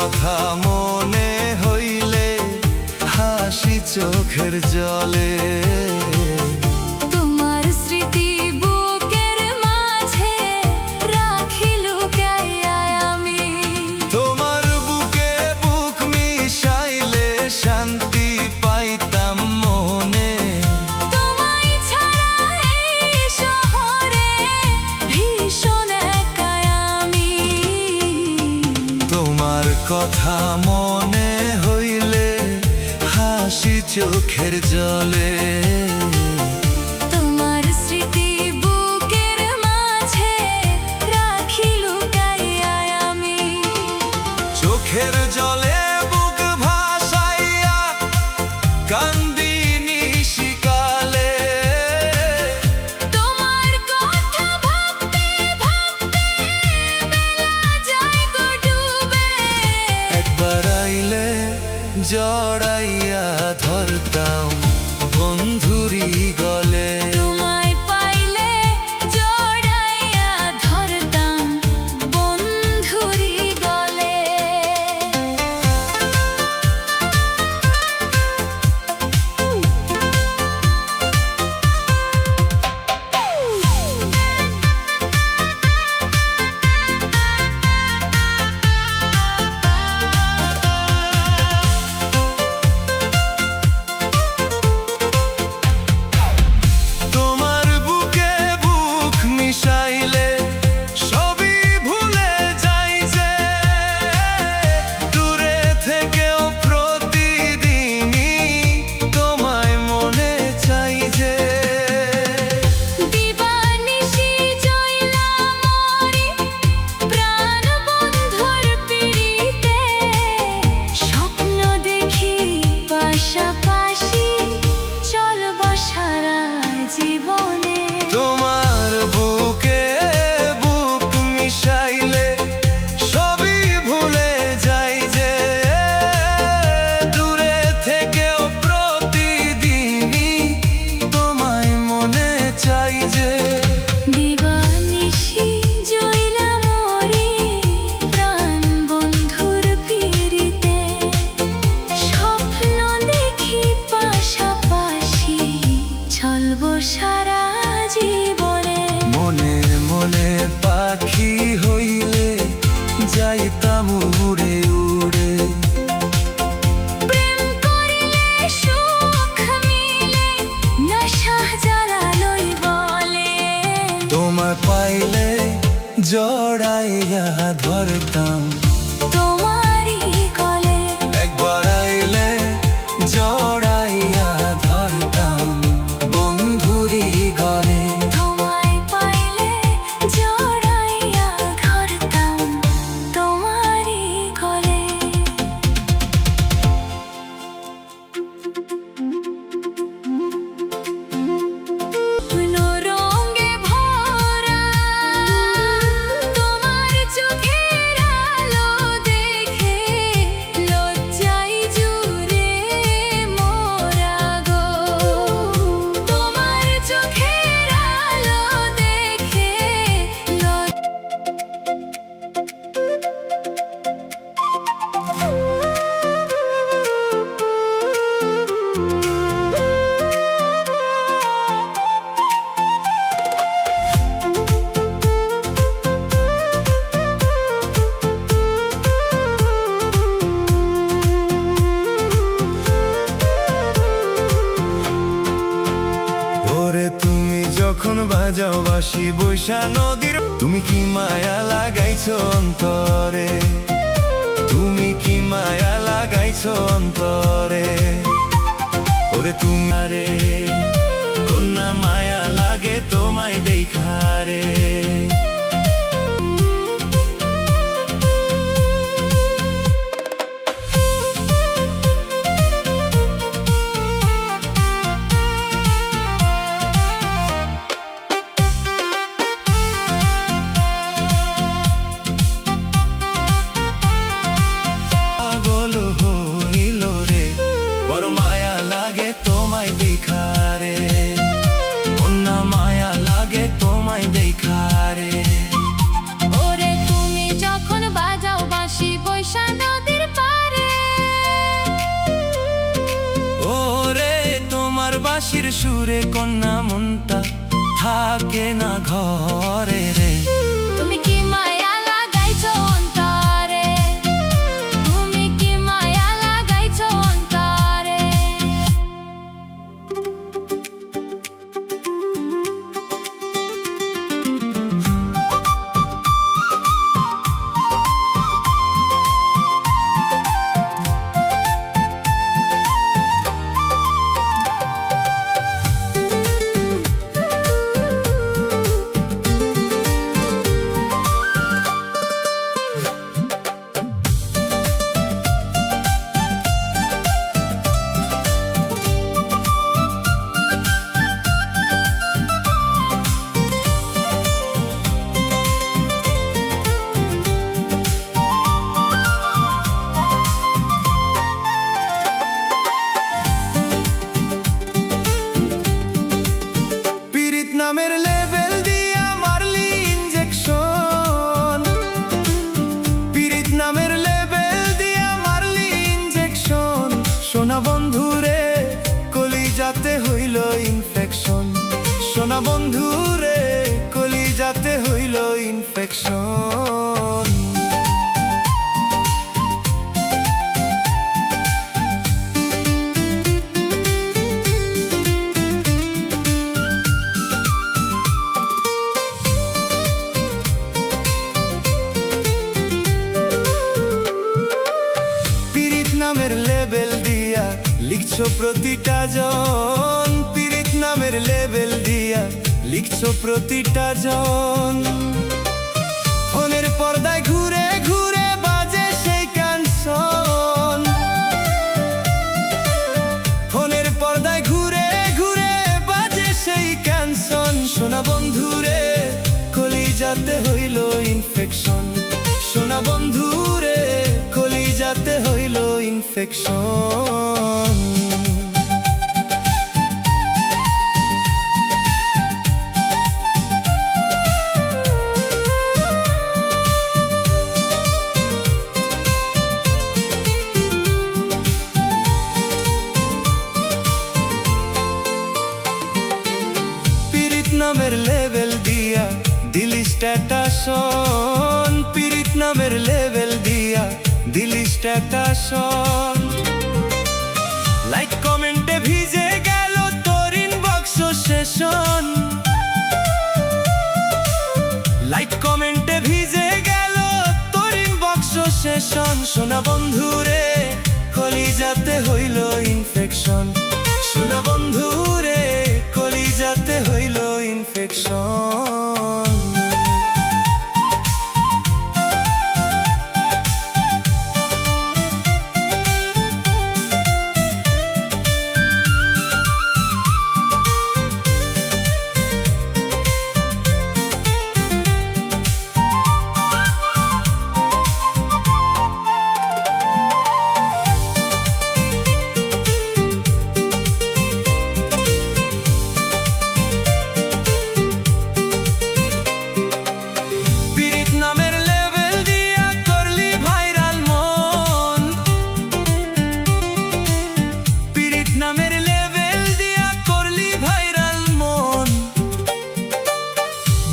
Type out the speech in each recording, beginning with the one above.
কথা মনে হইলে হাসি চোখের জলে। তোমার স্মৃতি বুকের মাঝে রাখি লুকাইয়া আমি। তোমার বুকে বুক মিশাইলে শান্তি পাইতাম মনে। তোমায় ছাড়া এই শহরে ভীষণ একা আমি। তোমার কথা মনে হইলে হাসি চোখের জলে। তোমার স্মৃতি বুকের মাঝে রাখি লুকাইয়া আমি। চোখের জলে বুক ভাসাইয়া কান্দি নিশিকালে। তোমার কথা ভাবতে ভাবতে বেলা যায় গো ডুবে। একবার আইলে জড়াইয়া ধরতাম বন্ধুরি গলে। তোমায় পাইলে জড়াইয়া ধরতাম বন্ধুরি গলে। তোমার বুকে বুক মিশাইলে সবই ভুলে যাই যে। দূরে থেকেও প্রতিদিনই তোমায় মনে চাই যে। দিবানিশি জয়লা মরি প্রাণ বন্ধুর পিড়িতে। স্বপ্ন দেখি পাশাপাশি চলব সারা জীবনে। তোমার বুকে বুক মিশাইলে সবই ভুলে যাই যে। দূরে থেকেও প্রতিদিনই তোমায় মনে চাই যে। দিবানিশি জয়লা মরি প্রাণ বন্ধুর পিড়িতে। স্বপ্ন দেখি পাশাপাশি চলব সারা জীবনে। মনে মনে পাখি হইলে যাইতাম উড়ে উড়ে। প্রেম করিলে সুখ মিলে নেশা জ্বালালোই বলে। তোমার পাইলে জড়াইয়া ধরতাম তোমারই গলে। একবার আইলে জড়াইয়া ধরতাম বন্ধুরি গলে। তোমায় পাইলে জড়াইয়া ধরতাম তোমারই গলে। রঙে ভরা তোমার চোখের আলো দেখে লজ্জায় জুড়ে মোরা গো। তোমার চোখের আলো দেখে ওরে তুমি যখন বাজাও বাঁশি বৈশা নদীর। তুমি কি মায়া লাগাইছো অন্তরে। তুমি কি মায়া লাগাইছো অন্তরে। ওরে তোমারে কন্যা মায়া লাগে তোমায় দেখারে। পাগল হইল রে বড় মায়া লাগে তোমায় দেখারে। কন্যা মায়া লাগে তোমায় দেখা। সুরে কন্যা মনটা থাকে না ঘরে রে। তুমি কি মায়া লাগাইছো অন্তরে, তুমি কি মায়া লাগাইছো অন্তরে। নামের লেবেল দিয়া মারলি ইনজেকশন, পীড়িত নামের লেবেল দিয়া মারলি ইনজেকশন। সোনা বন্ধুরে কলিজাতে হইল ইনফেকশন, সোনা বন্ধুরে কলিজাতে হইল ইনফেকশন। নামের লেবেল দিয়া লিখছো প্রতিটা জন, পীড়িত নামের লেবেল দিয়া লিখছো প্রতিটা জন। ফোনের পর্দায় ঘুরে ঘুরে বাজে সেই ক্যান্সন, ফোনের পর্দায় ঘুরে ঘুরে বাজে সেই ক্যান্সন। সোনা বন্ধুরে কলিজাতে হইল ইনফেকশন, সোনা বন্ধুরে কলিজাতে হইল ইনফেকশন। পীড়িত নামের লেবেল দিয়া দিলি স্ট্যাটাসন, পীড়িত নামের লেবেল দিয়া দিলি স্ট্যাটাসন। লাইক কমেন্টে ভিজে গেল তোর ইনবক্স সেশন, লাইক কমেন্টে ভিজে গেল তোর ইনবক্স সেশন। সোনা বন্ধুরে কলিজাতে হইল ইনফেকশন, সোনা বন্ধুরে কলিজাতে হইল ইনফেকশন।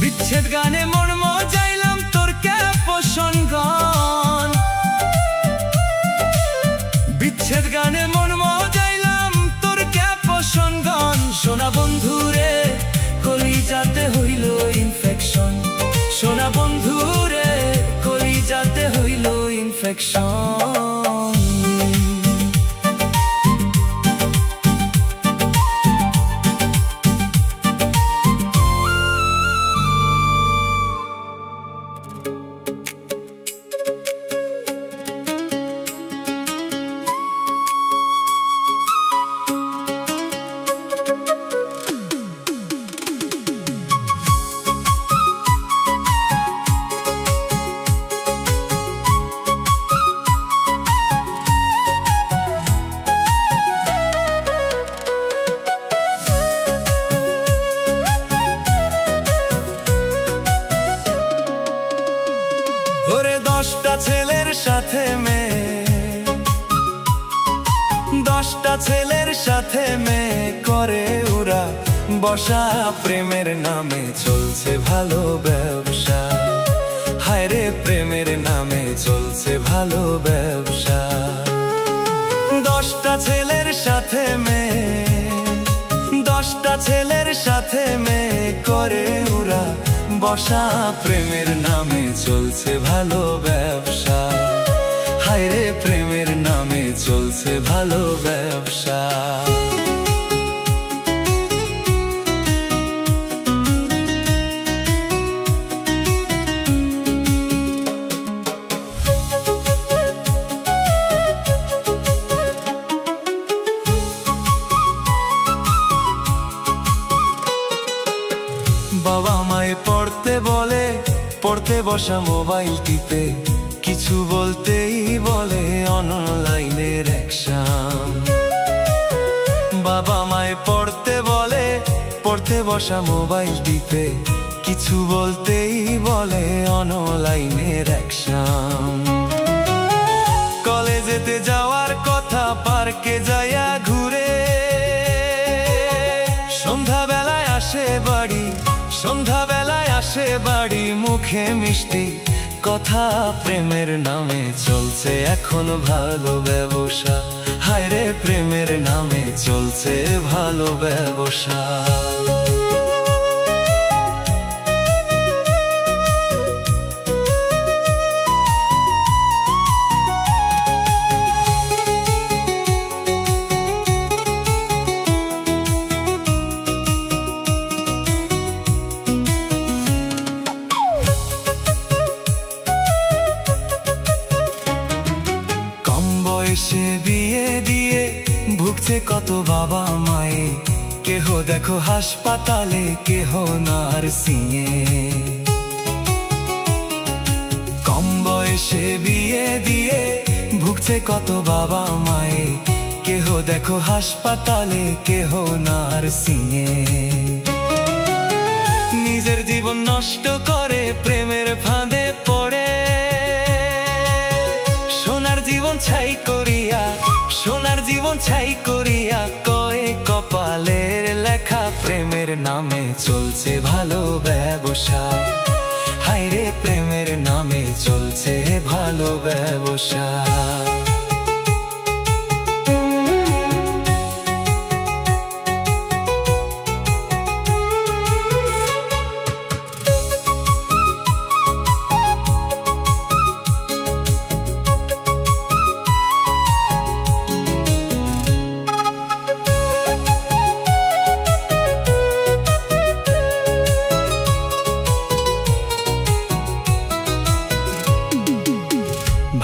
বিচ্ছেদ গানে মন মজাইলাম তোর ক্যাপশন গান, বিচ্ছেদ গানে মন মজাইলাম তোর ক্যাপশন গান। সোনা বন্ধুরে কলিজাতে হইল ইনফেকশন, সোনা বন্ধুরে কলিজাতে হইল ইনফেকশন। বসা প্রেমের নামে চলছে ভালো ব্যবসা। হায় রে প্রেমের নামে চলছে ভালো ব্যবসা। 10টা ছেলের সাথে মেয়ে, 10টা ছেলের সাথে মেয়ে করে ওরা বসা প্রেমের নামে চলছে ভালো ব্যবসা। হায় রে প্রেমের নামে চলছে ভালো ব্যবসা। বাবা মায়ে পড়তে বলে, পড়তে বসা মোবাইল টিপে, কিছু বলতেই বলে অনলাইনের অ্যাকশন। বাবা মায়ে পড়তে বলে, পড়তে বসা মোবাইল টিপে, কিছু বলতেই বলে অনলাইনের অ্যাকশন। কলেজেতে যাওয়ার কথা পার্কে যাইয়া ঘুরে, সন্ধ্যাবেলায় আসে বাড়ি, সন্ধ্যাবেলায় আসে বাড়ি, মুখে মিষ্টি কথা। প্রেমের নামে চলছে এখন ভালো ব্যবসা। হায় রে প্রেমের নামে চলছে ভালো ব্যবসা। বয়সে বিয়ে দিয়ে ভুগছে কত বাবা মায়ে, কেহ দেখো হাসপাতালে, কেহ নার্সিংয়ে। কম বয়সে বিয়ে দিয়ে ভুগছে কত বাবা মায়ে, কেহ দেখো হাসপাতালে, কেহ নার্সিংয়ে। নিজের জীবন নষ্ট করে প্রেমের ফাঁদে পড়ে, সোনার জীবন ছাই করিয়া, সোনার জীবন ছাই করিয়া, কয়ে কপালের লেখা। প্রেমের নামে চলছে ভালো ব্যবসা। হায় রে প্রেমের নামে চলছে ভালো ব্যবসা।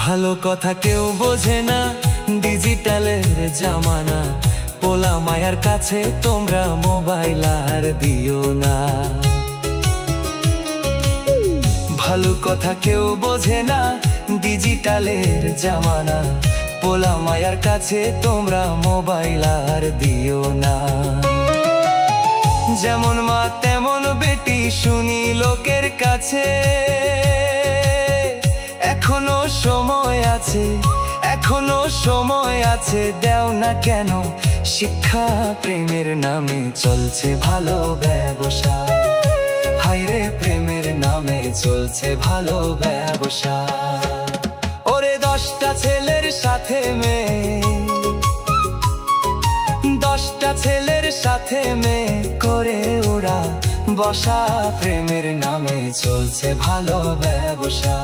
ভালো কথা কেউ বোঝে না, ডিজিটালের জামানা। পোলা মায়ার কাছে তোমরা মোবাইল আর দিও না। ভালো কথা কেউ বোঝে না, ডিজিটালের জামানা। পোলা মায়ার কাছে তোমরা মোবাইল আর দিও না। যেমন মা তেমন বেটি শুনি লোকের কাছে, এখনো সময় আছে, এখনো সময় আছে, দেও না কেন শিক্ষা। প্রেমের নামে চলছে ভালো ব্যবসা। হায় রে প্রেমের নামে চলছে ভালো ব্যবসা। ওরে 10টা ছেলের সাথে মেয়ে, 10টা ছেলের সাথে মেয়ে করে ওরা বসা প্রেমের নামে চলছে ভালো ব্যবসা।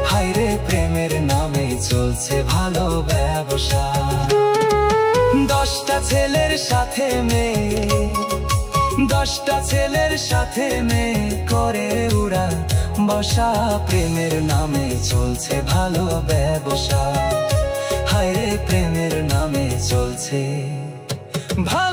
হায় রে প্রেমের নামে চলছে ভালো ব্যবসা। 10টা ছেলের সাথে মেয়ে, 10টা ছেলের সাথে মেয়ে করে ওরা বসা প্রেমের নামে চলছে ভালো ব্যবসা। হায় রে প্রেমের নামে চলছে ভালো